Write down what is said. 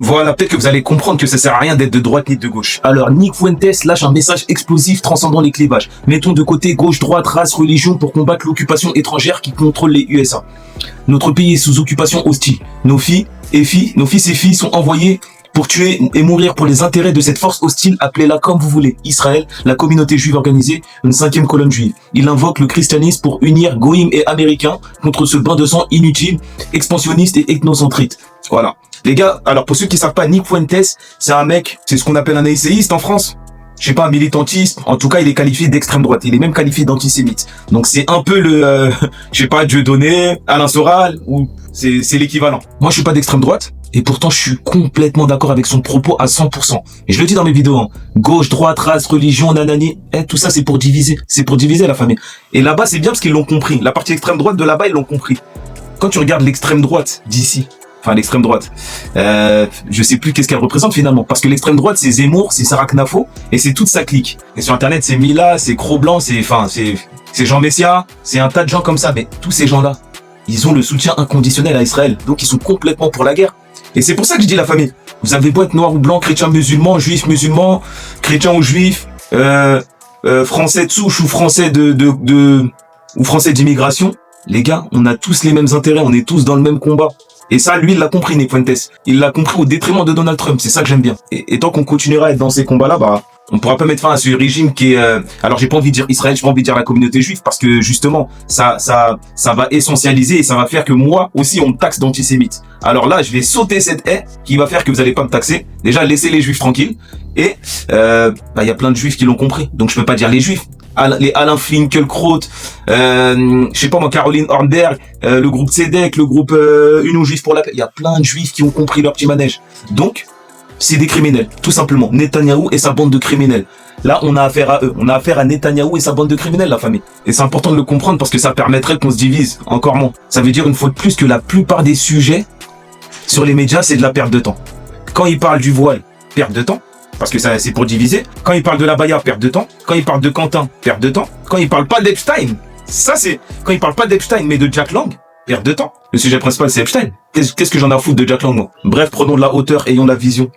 Voilà, peut-être que vous allez comprendre que ça sert à rien d'être de droite ni de gauche. Alors, Nick Fuentes lâche un message explosif transcendant les clivages. Mettons de côté gauche, droite, race, religion pour combattre l'occupation étrangère qui contrôle les USA. Notre pays est sous occupation hostile. Nos fils et filles sont envoyés pour tuer et mourir pour les intérêts de cette force hostile, appelez-la comme vous voulez. Israël, la communauté juive organisée, une 5e colonne juive. Il invoque le christianisme pour unir Goïm et Américains contre ce bain de sang inutile, expansionniste et ethnocentriste. Voilà. Les gars, alors pour ceux qui savent pas, Nick Fuentes, c'est un mec, c'est ce qu'on appelle un essayiste en France. Je sais pas, un militantiste. En tout cas, il est qualifié d'extrême droite. Il est même qualifié d'antisémite. Donc c'est un peu le, je sais pas, Dieudonné, Alain Soral, ou c'est l'équivalent. Moi, je suis pas d'extrême droite. Et pourtant, je suis complètement d'accord avec son propos à 100%. Et je le dis dans mes vidéos, hein. Gauche, droite, race, religion, nanani. Tout ça, c'est pour diviser. C'est pour diviser la famille. Et là-bas, c'est bien parce qu'ils l'ont compris. La partie extrême droite de là-bas, ils l'ont compris. Quand tu regardes l'extrême droite d'ici, enfin l'extrême droite, je sais plus qu'est-ce qu'elle représente finalement. Parce que l'extrême droite, c'est Zemmour, c'est Sarah Knafo, et c'est toute sa clique. Et sur Internet, c'est Mila, c'est Cro-Blanc, c'est Jean Messia, c'est un tas de gens comme ça. Mais tous ces gens-là, ils ont le soutien inconditionnel à Israël. Donc, ils sont complètement pour la guerre. Et c'est pour ça que je dis la famille. Vous avez beau être noir ou blanc, chrétien musulman, juif musulman, chrétien ou juif, français de souche ou français ou français d'immigration. Les gars, on a tous les mêmes intérêts, on est tous dans le même combat. Et ça, lui, il l'a compris, Nick Fuentes. Il l'a compris au détriment de Donald Trump. C'est ça que j'aime bien. Et tant qu'on continuera à être dans ces combats-là, bah, on pourra pas mettre fin à ce régime qui est, alors j'ai pas envie de dire Israël, j'ai pas envie de dire la communauté juive, parce que justement, ça va essentialiser et ça va faire que moi aussi, on me taxe d'antisémite. Alors là, je vais sauter cette haie qui va faire que vous allez pas me taxer. Déjà, laissez les juifs tranquilles. Et, y a plein de juifs qui l'ont compris. Donc je peux pas dire les juifs. Les Alain Finkielkraut, je sais pas moi, Caroline Hornberg, le groupe Tzedek, le groupe Union Juive pour la paix. Il y a plein de juifs qui ont compris leur petit manège. Donc, c'est des criminels, tout simplement. Netanyahou et sa bande de criminels. Là, on a affaire à eux. On a affaire à Netanyahou et sa bande de criminels, la famille. Et c'est important de le comprendre parce que ça permettrait qu'on se divise encore moins. Ça veut dire une fois de plus que la plupart des sujets sur les médias, c'est de la perte de temps. Quand ils parlent du voile, perte de temps. Parce que ça, c'est pour diviser. Quand il parle de la Baya, perte de temps. Quand il parle de Quentin, perte de temps. Quand il parle pas d'Epstein, ça c'est... Quand il parle pas d'Epstein, mais de Jack Lang, perte de temps. Le sujet principal, c'est Epstein. Qu'est-ce que j'en ai à foutre de Jack Lang, moi? Bref, prenons de la hauteur, ayons la vision.